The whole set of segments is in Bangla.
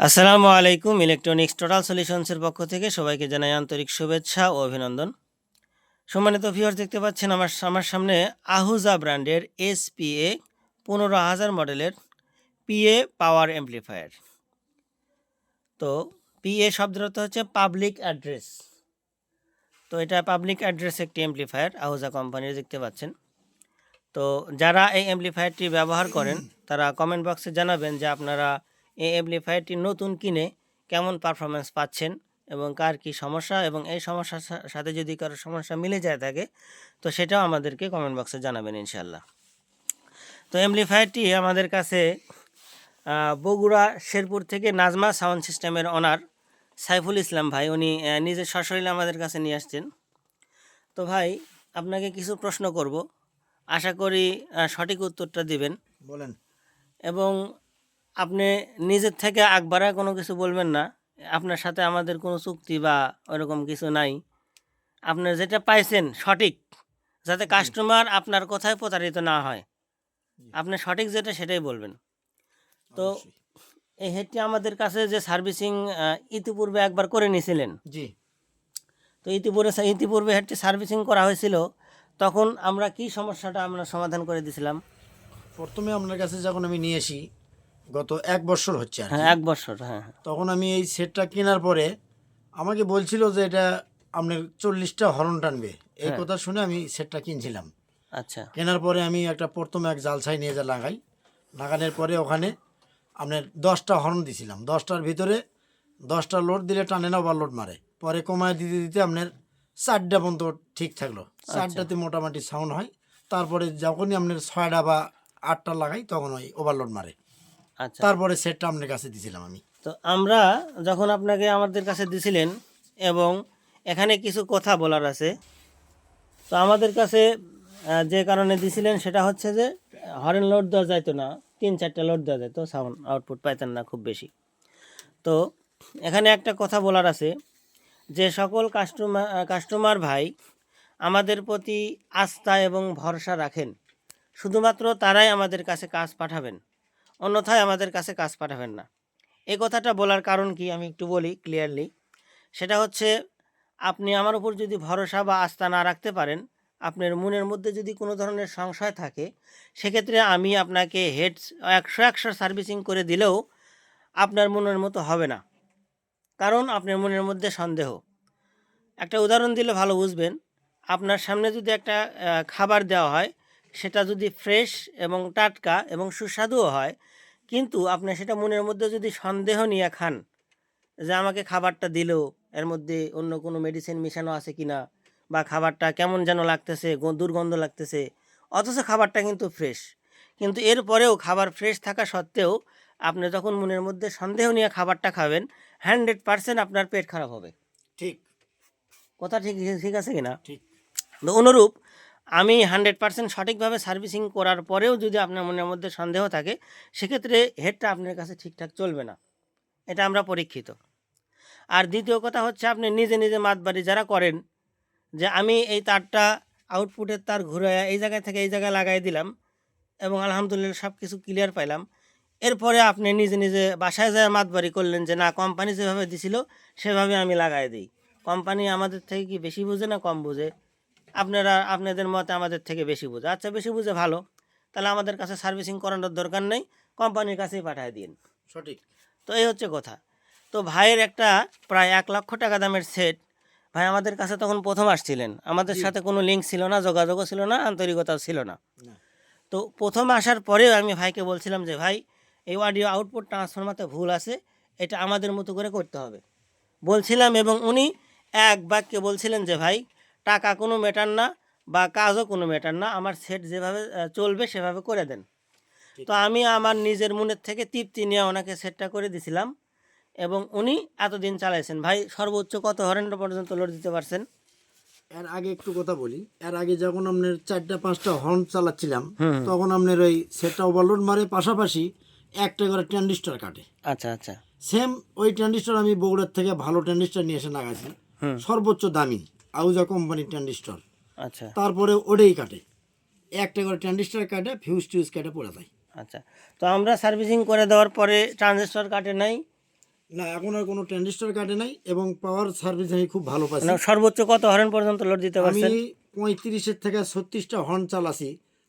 আসসালামু আলাইকুম। ইলেকট্রনিক্স টোটাল সলিউশনসের পক্ষ থেকে সবাইকে জানাই আন্তরিক শুভেচ্ছা ও অভিনন্দন। সম্মানিত ভিউয়ার, দেখতে পাচ্ছেন আমার সামনে আহুজা ব্র্যান্ডের এসপিএ 15,000 মডেলের পিএ পাওয়ার অ্যাম্প্লিফায়ার। তো পিএ শব্দের অর্থ হচ্ছে পাবলিক অ্যাড্রেস। তো এটা পাবলিক অ্যাড্রেস একটি অ্যাম্প্লিফায়ার আহুজা কোম্পানির, দেখতে পাচ্ছেন। তো যারা এই অ্যাম্প্লিফায়ারটি ব্যবহার করেন তারা কমেন্ট বক্সে জানাবেন যে আপনারা এই অ্যাম্প্লিফায়ারটি নতুন কিনে কেমন পারফরমেন্স পাচ্ছেন এবং কার কী সমস্যা, এবং এই সমস্যার সাথে যদি কারো সমস্যা মিলে যায় থাকে তো সেটাও আমাদেরকে কমেন্ট বক্সে জানাবেন ইনশাল্লাহ। তো অ্যাম্প্লিফায়ারটি আমাদের কাছে বগুড়া শেরপুর থেকে নাজমা সাউন্ড সিস্টেমের ওনার সাইফুল ইসলাম ভাই, উনি নিজের সশরীরে আমাদের কাছে নিয়ে আসছেন। তো ভাই, আপনাকে কিছু প্রশ্ন করব, আশা করি সঠিক উত্তরটা দিবেন। বলেন। এবং আপনি নিজের থেকে আকবারা কোনো কিছু বলবেন না। আপনার সাথে আমাদের কোনো চুক্তি বা ওরকম কিছু নাই। আপনি যেটা পাইছেন সঠিক, যাতে কাস্টমার আপনার কথায় প্রতারিত না হয়। আপনি সঠিক যেটা সেটাই বলবেন। তো অবশ্যই। এই হেডটি আমাদের কাছে যে সার্ভিসিং ইতিপূর্বে একবার করে নিয়েছিলেন, জি। তো ইতিপূর্বে হেডটি সার্ভিসিং করা হয়েছিল, তখন আমরা কি সমস্যাটা আমরা সমাধান করে দিয়েছিলাম? প্রথমে আপনার কাছে যখন আমি নিয়ে আসি, গত 1 বছর হচ্ছে আর হ্যাঁ, কি, 1 বছর। হ্যাঁ, হ্যাঁ। তখন আমি এই সেটটা কেনার পরে আমাকে বলছিল যে এটা আপনার 40টা হর্ন টানবে। এই হ্যাঁ। কথা শুনে আমি সেটটা কিনছিলাম। আচ্ছা। কেনার পরে আমি প্রথমে এক জালসাই নিয়ে লাগানোর পরে ওখানে আপনার 10টা হর্ন দিছিলাম। 10টার ভিতরে 10টা লোড দিলে টানে না, ওভারলোড মারে। পরে কমায় দিতে দিতে আপনার 4টা পর্যন্ত ঠিক থাকলো। 4টাতে মোটামুটি সাউন্ড হয়। তারপরে যখনই আপনার 6টা বা 8টা লাগাই তখন ওই ওভারলোড মারে। আচ্ছা। তারপরে সেটটা আপনার কাছে দিছিলাম আমি। তো আমরা যখন আপনাকে আমাদের কাছে দিছিলেন, এবং এখানে কিছু কথা বলার আছে। তো আমাদের কাছে যে কারণে দিছিলেন সেটা হচ্ছে যে হরেন লোড দেওয়া যাইতো না, 3-4টা লোড দেওয়া যেত, সাউন্ড আউটপুট পাইতেন না খুব বেশি। তো এখানে একটা কথা বলার আছে, যে সকল কাস্টমার ভাই আমাদের প্রতি আস্থা এবং ভরসা রাখেন, শুধুমাত্র তারাই আমাদের কাছে কাজ পাঠাবেন, অন্যথায় আমাদের কাছে কাজ পাঠাবেন না। এই কথাটা বলার কারণ কি আমি একটু বলি ক্লিয়ারলি। সেটা হচ্ছে, আপনি আমার উপর যদি ভরসা বা আস্থা না রাখতে পারেন, আপনার মনের মধ্যে যদি কোনো ধরনের সংশয় থাকে, সেক্ষেত্রে আমি আপনাকে হেড 100 সার্ভিসিং করে দিলেও আপনার মনের মতো হবে না, কারণ আপনার মনের মধ্যে সন্দেহ। একটা উদাহরণ দিলে ভালো বুঝবেন। আপনার সামনে যদি একটা খাবার দেওয়া হয়, সেটা যদি ফ্রেশ এবং টাটকা এবং সুস্বাদুও হয়, কিন্তু আপনি সেটা মনের মধ্যে যদি সন্দেহ নিয়ে খান যে আমাকে খাবারটা দিলেও এর মধ্যে অন্য কোনো মেডিসিন মেশানো আছে কি না, বা খাবারটা কেমন যেন লাগতেছে, দুর্গন্ধ লাগতেছে, অথচ খাবারটা কিন্তু ফ্রেশ। কিন্তু এরপরেও খাবার ফ্রেশ থাকা সত্ত্বেও আপনি যখন মনের মধ্যে সন্দেহ নিয়ে খাবারটা খাবেন, 100% আপনার পেট খারাপ হবে। ঠিক। কথা ঠিক ঠিক আছে কি না? ঠিক। তো অনুরূপ, আমি 100% সঠিকভাবে সার্ভিসিং করার পরেও যদি আপনার মনের মধ্যে সন্দেহ থাকে, সেক্ষেত্রে হেডটা আপনার কাছে ঠিকঠাক চলবে না। এটা আমরা পরীক্ষিত। আর দ্বিতীয় কথা হচ্ছে, আপনি নিজে নিজে মাতবাড়ি যারা করেন, যে আমি এই তারটা আউটপুটের তার ঘুরে এই জায়গায় থেকে এই জায়গায় লাগাই দিলাম এবং আলহামদুলিল্লাহ সব কিছু ক্লিয়ার পাইলাম, এরপরে আপনি নিজে নিজে বাসায় যায় মাতবাড়ি করলেন যে না, কোম্পানি যেভাবে দিছিল সেভাবে আমি লাগাই দিই। কোম্পানি আমাদের থেকে কি বেশি বুঝে না কম বুঝে? আপনাদের মতে আমাদের থেকে বেশি বুঝে। আচ্ছা, বেশি বুঝে ভালো, তাহলে আমাদের কাছে সার্ভিসিং করানোর দরকার নেই, কোম্পানির কাছেই পাঠিয়ে দিন। সঠিক। তো এই হচ্ছে কথা। তো ভাইয়ের একটা প্রায় 1,00,000 টাকা দামের সেট, ভাই আমাদের কাছে তখন প্রথম আসছিলেন, আমাদের জি। সাথে কোনো লিঙ্ক ছিল না, যোগাযোগও ছিল না, আন্তরিকতাও ছিল না। না। তো প্রথম আসার পরেও আমি ভাইকে বলছিলাম যে ভাই, এই অডিও আউটপুট ট্রান্সফরমারতে ভুল আছে, এটা আমাদের মতো করে করতে হবে বলছিলাম। এবং উনি এক বাক্যে বলছিলেন যে ভাই, টাকা কোনো ম্যাটার না বা কাজও কোনো ম্যাটার না, আমার সেট যেভাবে চলবে সেভাবে করে দেন। ঠিক। তো আমি আমার নিজের মনের থেকে তৃপ্তি নিয়ে ওনাকে সেটটা করে দিছিলাম, এবং উনি এতদিন চালাইছেন। ভাই সর্বোচ্চ কত হরেন পর্যন্ত লোড দিতে পারছেন? এর আগে একটু কথা বলি। এর আগে যখন আপনার 4টা 5টা হর্ন চালাচ্ছিলাম, হুম। তখন আপনার ওই সেটটা ওভারলোড মারে, পাশাপাশি একটা করে ট্রানজিস্টর কাটে। আচ্ছা, আচ্ছা। সেম ওই ট্রানজিস্টর আমি বগুড়ার থেকে ভালো ট্রানজিস্টর নিয়ে এসে লাগাইছি, হুম। সর্বোচ্চ দামি আউজা কোম্পানির ট্রানজিস্টর। আচ্ছা, তারপরে ওটাই কাটে, একটা করে ট্রানজিস্টর কাটে, ফিউজ টিউজ কেটে পড়ে যায়। আচ্ছা। তো আমরা সার্ভিসিং করে দেওয়ার পরে ট্রানজিস্টর কাটে নাই, না, এখন আর কোনো ট্রানজিস্টর কাটে নাই এবং পাওয়ার সার্ভিস আমি খুব ভালো পাচ্ছি। মানে সর্বোচ্চ কত হর্ন পর্যন্ত লোড দিতে আমি পারছেন? 35 থেকে 36টা হর্ন চালাছি,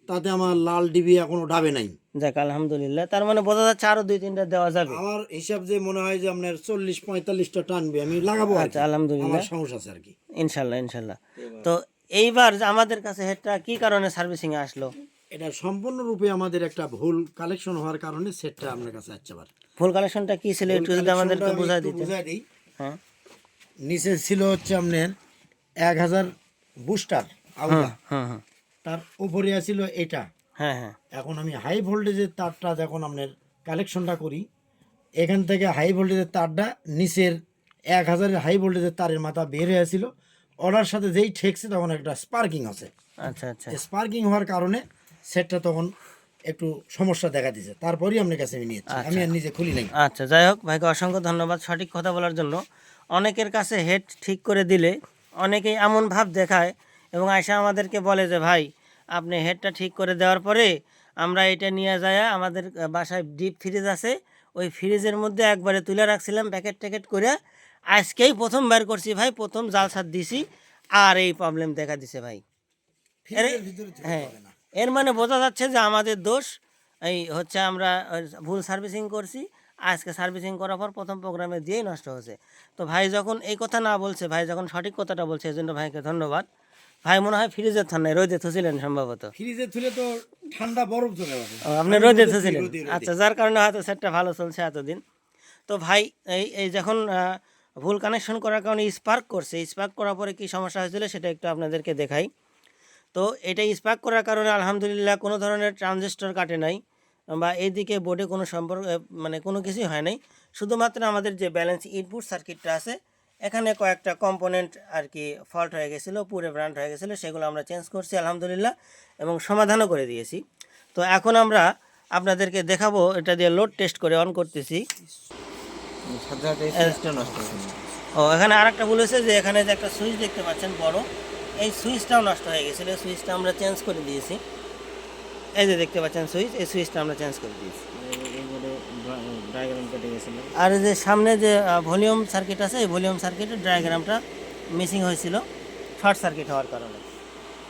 তাতে আমার লাল ডিবি এখনো ডাবে নাই। যাক আলহামদুলিল্লাহ, তার মানে বোঝা যাচ্ছে আরো 2-3টা দেওয়া যাবে। আমার হিসাব যে মনে হয় যে আপনার 40-45টা টানবে, আমি লাগাবো আর কি। আচ্ছা আলহামদুলিল্লাহ, আমার সাহস আছে আর কি। ইনশাল্লাহ ইনশাল্লাহ। তো এইবার যে আমাদের কাছে হেডটা কি কারণে সার্ভিসিং এ আসলো? এটা সম্পূর্ণরূপে আমাদের একটা ভুল কালেকশন হওয়ার কারণে সেটটা আপনার কাছে আসছে। আবার ফুল কালেকশনটা কি ছিল একটু যদি আমাদেরকে বোঝাই দিতেন। বুঝাই দিই। হ্যাঁ নিচে ছিল হচ্ছে আপনার 1000 বুস্টার আউলা, হ্যাঁ হ্যাঁ তার উপরে আছিল এটা। হ্যাঁ হ্যাঁ এখন আমি হাই ভোল্টেজের তারটা যখন আপনার কালেকশনটা করি, এখান থেকে হাই ভোল্টেজের তারটা নিচের 1000 হাই ভোল্টেজের তারের মাথা বের হয়েছিল, ওটার সাথে যেই ঠেকছে তখন একটা স্পার্কিং আছে। আচ্ছা আচ্ছা স্পার্কিং হওয়ার কারণে সেটটা তখন একটু সমস্যা দেখা দিয়েছে, তারপরেই আপনার কাছে আমি নিয়েছি, আমি আর নিজে খুলি নাই। আচ্ছা, যাই হোক ভাইকে অসংখ্য ধন্যবাদ সঠিক কথা বলার জন্য। অনেকের কাছে হেড ঠিক করে দিলে অনেকেই এমন ভাব দেখায় এবং আয়সা আমাদেরকে বলে যে ভাই আপনি হেডটা ঠিক করে দেওয়ার পরে আমরা এটা নিয়ে যায় আমাদের বাসায় ডিপ ফ্রিজ আছে, ওই ফ্রিজের মধ্যে একবারে তুলে রাখছিলাম প্যাকেট ট্যাকেট করে, আজকেই প্রথম বের করছি ভাই, প্রথম জাল সাত দিছি আর এই প্রবলেম দেখা দিছে ভাই। হ্যাঁ, এর মানে বোঝা যাচ্ছে যে আমাদের দোষ এই হচ্ছে, আমরা ভুল সার্ভিসিং করছি, আজকে সার্ভিসিং করার পর প্রথম প্রোগ্রামে দিয়েই নষ্ট হয়েছে। তো ভাই যখন এই কথা না বলছে, ভাই যখন সঠিক কথাটা বলছে, এই জন্য ভাইকে ধন্যবাদ। ভাই মনে হয় ফ্রিজের ঠান্ডায় রোদে থুছিলেন সম্ভবত। ফ্রিজে তুলে তো ঠান্ডা বরফ চলে আসে। ও, আপনি রোদে থুছিলেন, আচ্ছা, যার কারণে হয়তো সেটটা ভালো চলছে এতদিন। তো ভাই এই এই যখন ভুল কানেকশন করার কারণে স্পার্ক করছে, স্পার্ক করার পরে কী সমস্যা হয়েছিল সেটা একটু আপনাদেরকে দেখাই। তো এটা স্পার্ক করার কারণে আলহামদুলিল্লাহ কোনো ধরনের ট্রানজিস্টর কাটে নাই বা এইদিকে বোর্ডে কোনো সম্পর্ক মানে কোনো কিছুই হয় নাই। শুধুমাত্র আমাদের যে ব্যালেন্স ইনপুট সার্কিটটা আছে এখানে কয়েকটা কম্পোনেন্ট আর কি ফল্ট হয়ে গেছিলো, পুরো ব্র্যান্ড হয়ে গেছিলো, সেগুলো আমরা চেঞ্জ করছি আলহামদুলিল্লাহ এবং সমাধানও করে দিয়েছি। তো এখন আমরা আপনাদেরকে দেখাবো, এটা দিয়ে লোড টেস্ট করে অন করতেছি। ও, এখানে আরেকটা ভুল হয়েছে যে এখানে যে একটা সুইচ দেখতে পাচ্ছেন বড়, এই সুইচটাও নষ্ট হয়ে গেছিলো, এই সুইচটা আমরা চেঞ্জ করে দিয়েছি। এই যে দেখতে পাচ্ছেন সুইচ, এই সুইচটা আমরা চেঞ্জ করে দিয়েছি। আর এই যে সামনে যে ভলিউম সার্কিট আছে, এই ভলিউম সার্কিটের ডায়াগ্রামটা মিসিং হয়েছিল শর্ট সার্কিট হওয়ার কারণে।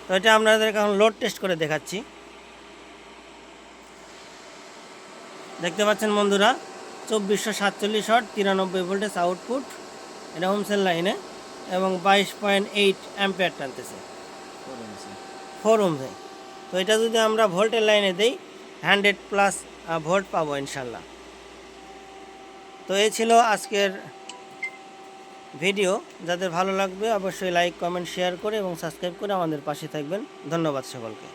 তো এটা আপনাদেরকে এখন লোড টেস্ট করে দেখাচ্ছি। দেখতে পাচ্ছেন বন্ধুরা 2447 ওয়াট 93 ভোল্টেজ আউটপুট, এটা হোম সেল লাইনে এবং 22.8 অ্যাম্পিয়ার টানতেছে 4 ওহমে। তো এটা যদি আমরা ভোল্টের লাইনে দেই 100+ ভোল্ট পাবো ইনশাল্লাহ। তো এই ছিল আজকের ভিডিও, যাদের ভালো লাগবে অবশ্যই লাইক কমেন্ট শেয়ার করে এবং সাবস্ক্রাইব করে আমাদের পাশে থাকবেন। ধন্যবাদ সকলকে।